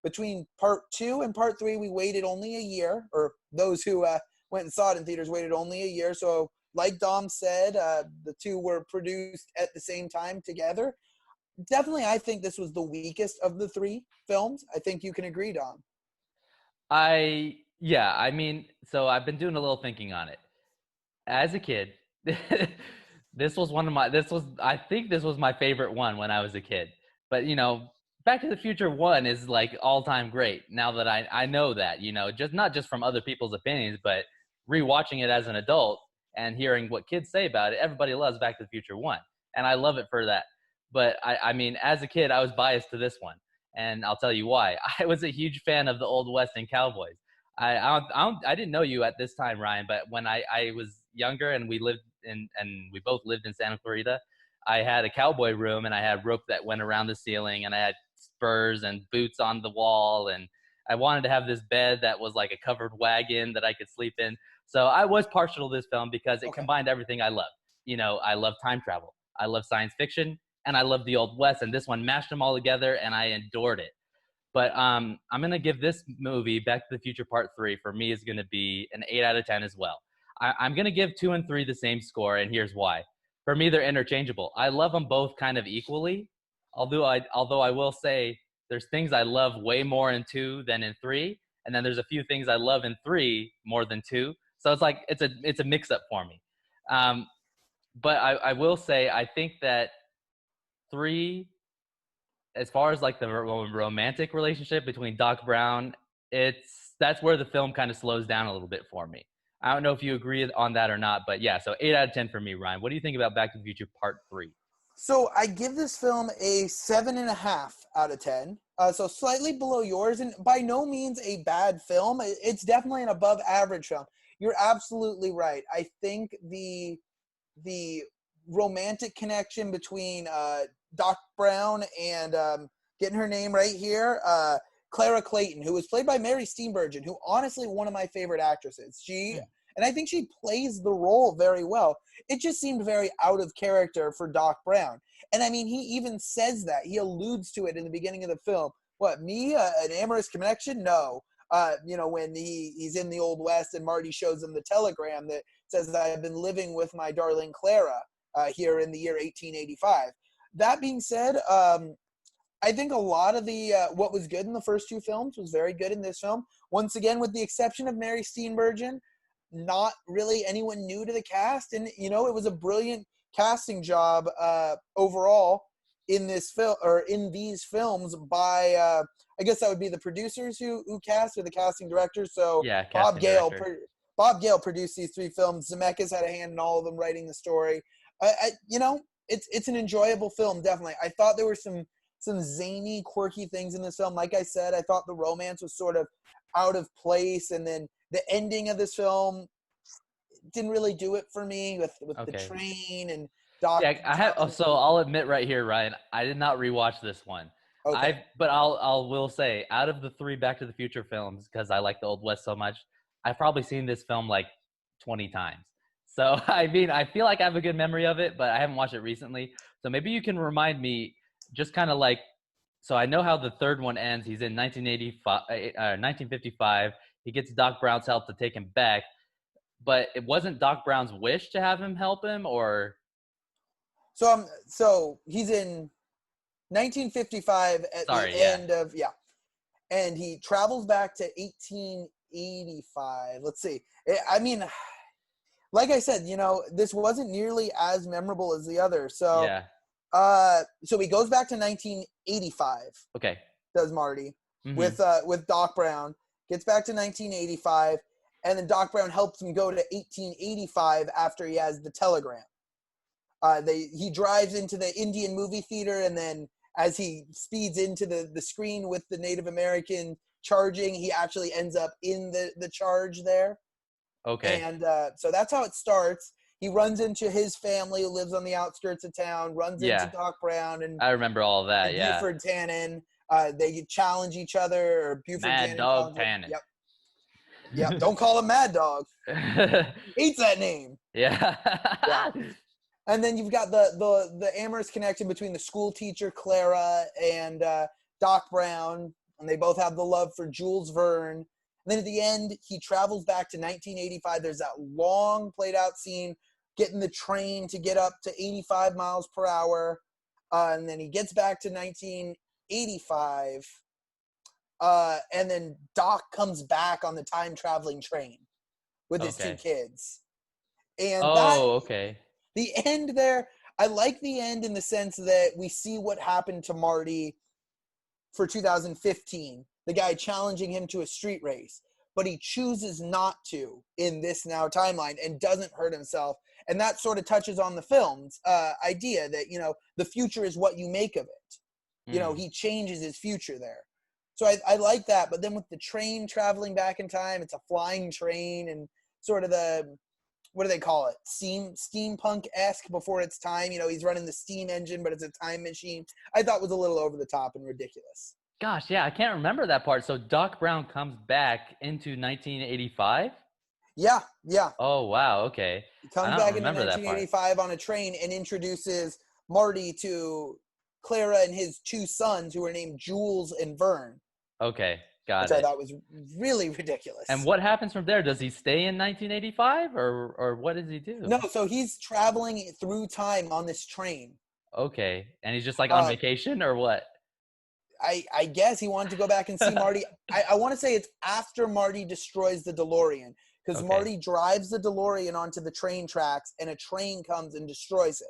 Between Part 2 and Part 3, we waited only a year, or those who went and saw it in theaters waited only a year. So like Dom said, the two were produced at the same time together. Definitely, I think this was the weakest of the three films. I think you can agree, Dom. I mean, so I've been doing a little thinking on it. As a kid, I think this was my favorite one when I was a kid. But, Back to the Future 1 is like all-time great now that I know that, just not just from other people's opinions, but rewatching it as an adult and hearing what kids say about it. Everybody loves Back to the Future 1, and I love it for that. But I mean, as a kid, I was biased to this one, and I'll tell you why. I was a huge fan of the Old West and cowboys. I didn't know you at this time, Ryan, but when I was younger and we both lived in Santa Clarita, I had a cowboy room and I had rope that went around the ceiling and I had spurs and boots on the wall, and I wanted to have this bed that was like a covered wagon that I could sleep in. So I was partial to this film because it combined everything I love. I love time travel. I love science fiction, and I love the Old West, and this one mashed them all together, and I adored it. But I'm gonna give this movie Back to the Future Part 3 for me is gonna be an 8 out of 10 as well. I'm gonna give 2 and 3 the same score, and here's why. For me, they're interchangeable. I love them both kind of equally, although I will say there's things I love way more in 2 than in 3, and then there's a few things I love in 3 more than 2. So it's like it's a mix up for me. But I will say I think that 3, as far as like the romantic relationship between Doc Brown, that's where the film kind of slows down a little bit for me. I don't know if you agree on that or not, but yeah, so 8 out of 10 for me, Ryan. What do you think about Back to the Future Part 3? So I give this film a 7.5 out of 10. So slightly below yours, and by no means a bad film. It's definitely an above average film. You're absolutely right. I think the romantic connection between Doc Brown and getting her name right here, Clara Clayton, who was played by Mary Steenburgen, who honestly one of my favorite actresses. And I think she plays the role very well. It just seemed very out of character for Doc Brown. And I mean, he even says that. He alludes to it in the beginning of the film. What, me? An amorous connection? No. When he's in the Old West and Marty shows him the telegram that says that I've been living with my darling Clara here in the year 1885. That being said, I think a lot of the what was good in the first 2 films was very good in this film. Once again, with the exception of Mary Steenburgen, not really anyone new to the cast. And, it was a brilliant casting job overall in this film or in these films by, I guess that would be the producers who cast or the casting directors. So Yeah, Bob Gale produced these 3 films. Zemeckis had a hand in all of them writing the story. It's an enjoyable film, definitely. I thought there were some zany, quirky things in this film. Like I said, I thought the romance was sort of out of place, and then the ending of this film didn't really do it for me with the train and Doc. Yeah, so I'll admit right here, Ryan, I did not rewatch this one. Okay. But will say, out of the 3 Back to the Future films, because I like the Old West so much, I've probably seen this film like 20 times. So I mean, I feel like I have a good memory of it, but I haven't watched it recently. So maybe you can remind me, just kind of like, so I know how the third one ends. He's in 1955. He gets Doc Brown's help to take him back, but it wasn't Doc Brown's wish to have him help him, or? So he's in 1955 at end of, and he travels back to 1885. Let's see. I mean, like I said, this wasn't nearly as memorable as the other. So yeah. So he goes back to 1985. Okay. Does Marty with Doc Brown, gets back to 1985, and then Doc Brown helps him go to 1885 after he has the telegram. He drives into the Indian movie theater, and then as he speeds into the screen with the Native American charging, he actually ends up in the charge there. Okay. And so that's how it starts. He runs into his family who lives on the outskirts of town, runs into Doc Brown and I remember all of that, yeah. Buford Tannen. They challenge each other, or Buford Mad Dog Tannen. Yep. Don't call him Mad Dog. Hates that name. Yeah. And then you've got the amorous connection between the school teacher, Clara, and Doc Brown. And they both have the love for Jules Verne. And then at the end, he travels back to 1985. There's that long played out scene, getting the train to get up to 85 miles per hour. And then he gets back to 1985. And then Doc comes back on the time traveling train with his 2 kids. And okay. The end there, I like the end in the sense that we see what happened to Marty for 2015, the guy challenging him to a street race, but he chooses not to in this now timeline and doesn't hurt himself. And that sort of touches on the film's idea that, the future is what you make of it. He changes his future there. So I like that. But then with the train traveling back in time, it's a flying train and sort of what do they call it? Steampunk-esque before its time. He's running the steam engine, but it's a time machine. I thought was a little over the top and ridiculous. Gosh, yeah, I can't remember that part. So Doc Brown comes back into 1985? Yeah. Oh, wow, okay. He comes back into 1985 on a train and introduces Marty to Clara and his two sons, who were named Jules and Vern, Okay, which got I it. thought was really ridiculous. And what happens from there? Does he stay in 1985, or what does he do? No, so he's traveling through time on this train. Okay, and he's just like on Uh, vacation or what? I guess he wanted to go back and see Marty. I want to say it's after Marty destroys the DeLorean, because Okay, Marty drives the DeLorean onto the train tracks and a train comes and destroys it.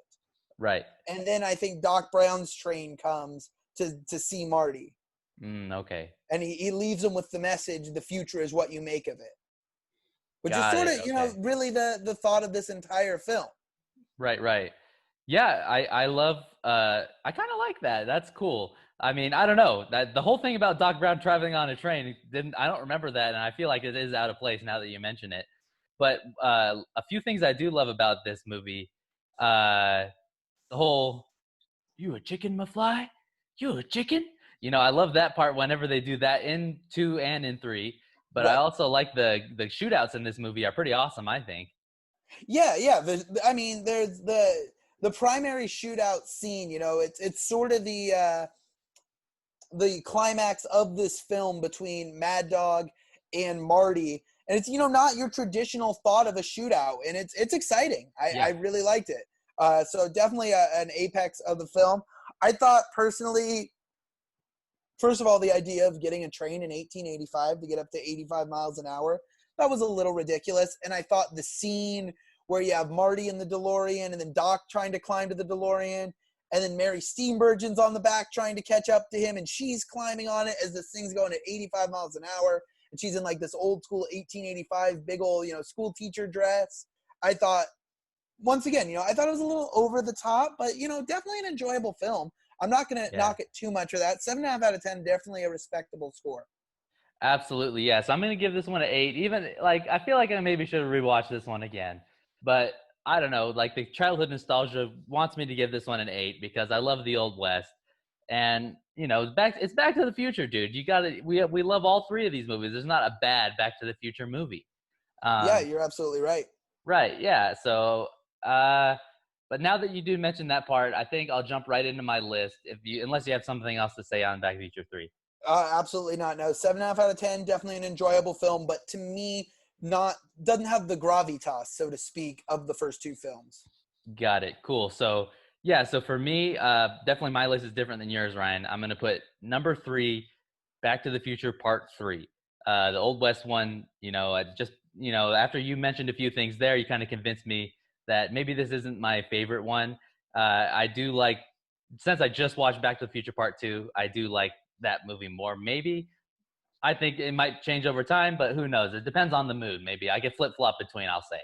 right. And then I think Doc Brown's train comes to see Marty. Okay, And he leaves him with the message, the future is what you make of it. Which is got sort it. of, Okay, really the thought of this entire film. right, right. Yeah, I love. I kind of like that. That's cool. I mean, I don't know that the whole thing about Doc Brown traveling on a train didn't. I don't remember that, and I feel like it is out of place now that you mention it. But a few things I do love about this movie, the whole "you a chicken, McFly? You a chicken?" I love that part whenever they do that in 2 and in 3. But I Right. also like the shootouts in this movie are pretty awesome, I think. Yeah, yeah. I mean, there's the primary shootout scene. It's sort of the climax of this film between Mad Dog and Marty, and it's not your traditional thought of a shootout, and it's exciting. I Yeah. really liked it. So definitely an apex of the film. I thought personally, first of all, the idea of getting a train in 1885 to get up to 85 miles an hour, that was a little ridiculous. And I thought the scene where you have Marty in the DeLorean and then Doc trying to climb to the DeLorean, and then Mary Steenburgen's on the back trying to catch up to him, and she's climbing on it as this thing's going at 85 miles an hour, and she's in like this old school 1885 big old, school teacher dress. I thought, once again, I thought it was a little over the top, but definitely an enjoyable film. I'm not gonna Yeah. knock it too much for that. 7.5 out of 10, definitely a respectable score. Absolutely, yes. I'm gonna give this one an 8. Even like I feel like I maybe should have rewatched this one again, but I don't know. Like the childhood nostalgia wants me to give this one an 8 because I love the old west, and it's Back to the Future, dude. You got to we love all three of these movies. There's not a bad Back to the Future movie. Yeah, Um, you're absolutely right. right, yeah. So, uh, but now that you do mention that part, I think I'll jump right into my list. Unless you have something else to say on Back to the Future 3. Absolutely not. No, 7.5 out of 10, definitely an enjoyable film, but to me, not doesn't have the gravitas, so to speak, of the first two films. Got it. Cool. So yeah, so for me, definitely my list is different than yours, Ryan. I'm gonna put number 3, Back to the Future Part 3. The Old West one, I just after you mentioned a few things there, you kind of convinced me that maybe this isn't my favorite one. I do like, since I just watched Back to the Future Part 2, I do like that movie more. Maybe I think it might change over time, but who knows? It depends on the mood. Maybe I get flip flop between, I'll say.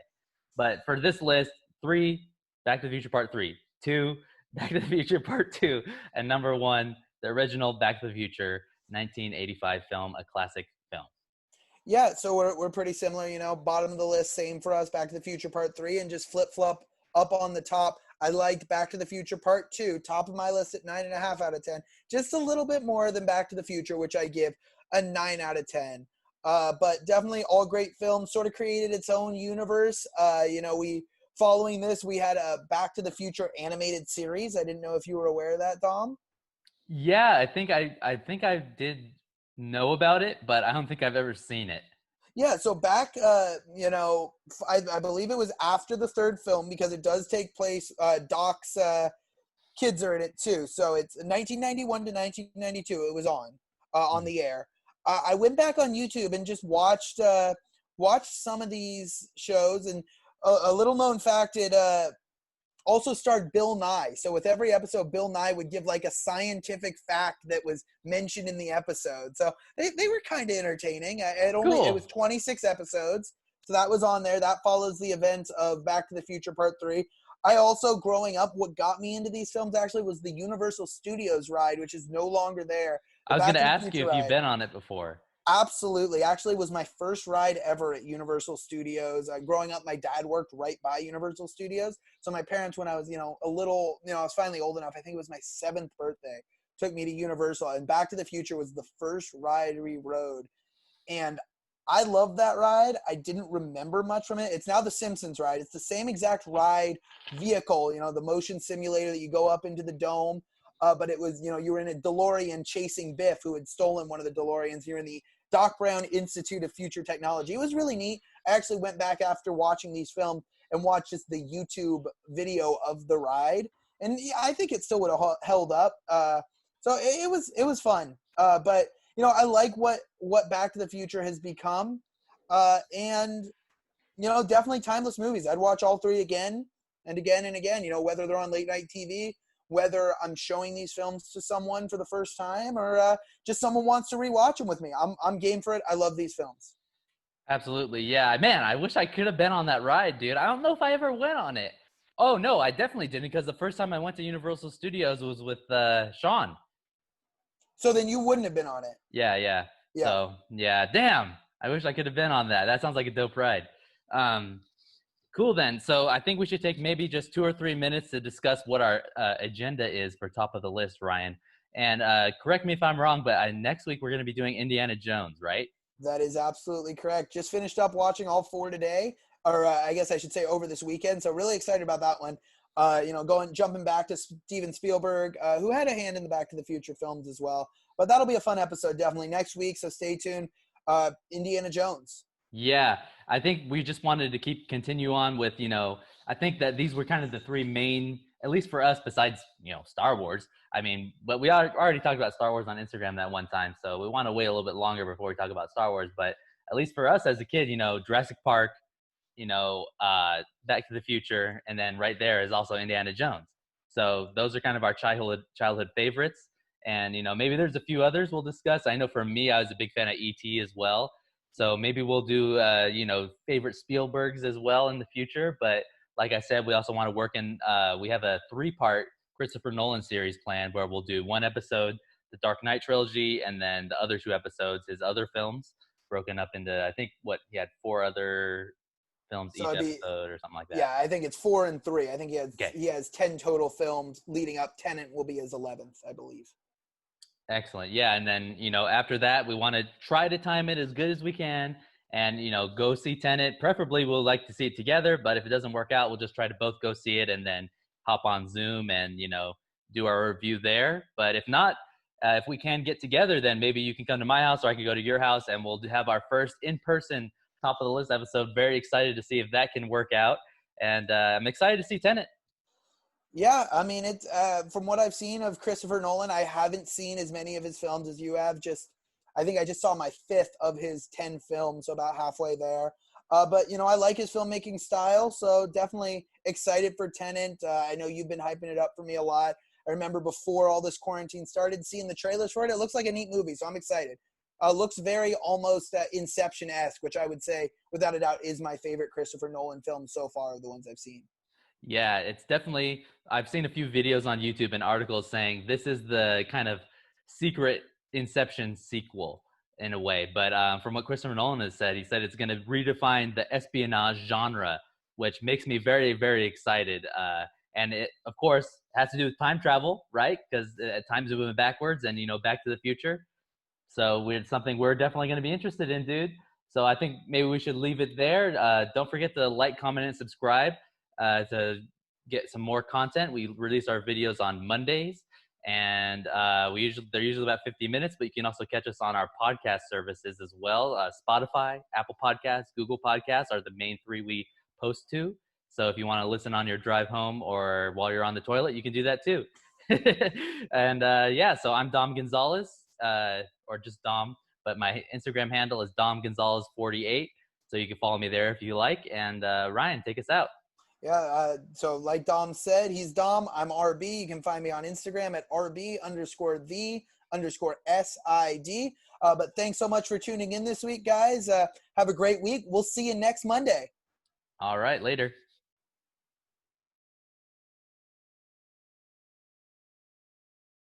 But for this list, 3, Back to the Future Part 3, 2, Back to the Future Part 2, and number 1, the original Back to the Future 1985 film, a classic film. Yeah, so we're pretty similar, bottom of the list, same for us, Back to the Future Part 3, and just flip-flop up on the top. I liked Back to the Future Part 2, top of my list at 9.5 out of 10. Just a little bit more than Back to the Future, which I give a 9 out of 10. But definitely all great films, sort of created its own universe. Following this, we had a Back to the Future animated series. I didn't know if you were aware of that, Dom. Yeah, I think I did know about it, but I don't think I've ever seen it. Yeah, so back, I believe it was after the third film because it does take place. Doc's kids are in it too, so it's 1991 to 1992. It was on Mhm. the air. I went back on YouTube and just watched some of these shows, and a little known fact: it also starred Bill Nye. So with every episode, Bill Nye would give like a scientific fact that was mentioned in the episode. So they were kind of entertaining. It was Cool. 26 episodes. So that was on there. That follows the events of Back to the Future Part 3. I also, growing up, what got me into these films actually was the Universal Studios ride, which is no longer there. The I was going Back to to the ask you Future if you've ride. been on it before. Absolutely. Actually, was my first ride ever at Universal Studios. Growing up, my dad worked right by Universal Studios. So my parents, when I was, I was finally old enough, I think it was my 7th birthday, took me to Universal. And Back to the Future was the first ride we rode. And I love that ride. I didn't remember much from it. It's now the Simpsons ride. It's the same exact ride vehicle, the motion simulator that you go up into the dome. But it was, you were in a DeLorean chasing Biff, who had stolen one of the DeLoreans. You're in the Doc Brown Institute of Future Technology. It was really neat. I actually went back after watching these films and watched just the YouTube video of the ride. And yeah, I think it still would have held up. So it was fun. But I like what Back to the Future has become, and definitely timeless movies. I'd watch all three again and again and again. Whether they're on late night TV, whether I'm showing these films to someone for the first time, or just someone wants to rewatch them with me. I'm game for it. I love these films. Absolutely, yeah, man. I wish I could have been on that ride, dude. I don't know if I ever went on it. Oh no, I definitely didn't, because the first time I went to Universal Studios was with Sean. So then you wouldn't have been on it. Yeah. So, yeah, damn. I wish I could have been on that. That sounds like a dope ride. Cool then. So I think we should take maybe just 2 or 3 minutes to discuss what our agenda is for top of the list, Ryan. And correct me if I'm wrong, but next week we're going to be doing Indiana Jones, right? That is absolutely correct. Just finished up watching all 4 today, or I guess I should say over this weekend. So really excited about that one. Jumping back to Steven Spielberg, who had a hand in the Back to the Future films as well. But that'll be a fun episode definitely next week. So stay tuned. Indiana Jones. Yeah, I think we just wanted to continue on with, I think that these were kind of the 3 main, at least for us, besides, Star Wars. I mean, but we already talked about Star Wars on Instagram that one time. So we want to wait a little bit longer before we talk about Star Wars. But at least for us as a kid, Jurassic Park, Back to the Future, and then right there is also Indiana Jones. So those are kind of our childhood favorites. And, maybe there's a few others we'll discuss. I know for me, I was a big fan of E.T. as well. So maybe we'll do, favorite Spielbergs as well in the future. But like I said, we also want to work in, we have a 3-part Christopher Nolan series planned where we'll do 1 episode, the Dark Knight trilogy, and then the other 2 episodes, his other films, broken up into, I think, he had 4 other films each episode or something like that. Yeah, I think it's 4 and 3. I think he has 10 total films leading up. Tenet will be his 11th, I believe. Excellent. Yeah. And then, after that, we want to try to time it as good as we can and, go see Tenet. Preferably, we'll like to see it together. But if it doesn't work out, we'll just try to both go see it and then hop on Zoom and, do our review there. But if not, if we can get together, then maybe you can come to my house or I can go to your house and we'll have our first in-person top of the list episode. Very excited to see if that can work out. And I'm excited to see Tenet. Yeah, I mean, it's from what I've seen of Christopher Nolan, I haven't seen as many of his films as you have. I think I just saw my 5th of his 10 films, so about halfway there. But, I like his filmmaking style, so definitely excited for Tenet. I know you've been hyping it up for me a lot. I remember before all this quarantine started, seeing the trailers for it. It looks like a neat movie, so I'm excited. Looks very almost Inception-esque, which I would say, without a doubt, is my favorite Christopher Nolan film so far of the ones I've seen. Yeah, it's definitely, I've seen a few videos on YouTube and articles saying this is the kind of secret Inception sequel in a way. But from what Christopher Nolan has said, he said it's going to redefine the espionage genre, which makes me very, very excited. And it, of course, has to do with time travel, right? Because at times it went backwards and, Back to the Future. So it's something we're definitely going to be interested in, dude. So I think maybe we should leave it there. Don't forget to like, comment, and subscribe to get some more content. We release our videos on Mondays, and they're usually about 50 minutes, but you can also catch us on our podcast services as well. Spotify, Apple Podcasts, Google Podcasts are the main 3 we post to. So if you want to listen on your drive home or while you're on the toilet, you can do that too. And so I'm Dom Gonzalez, or just Dom, but my Instagram handle is Dom Gonzalez48. So you can follow me there if you like. And Ryan, take us out. Yeah, so like Dom said, he's Dom. I'm RB. You can find me on Instagram at RB_the_SID. But thanks so much for tuning in this week, guys. Have a great week. We'll see you next Monday. All right, later.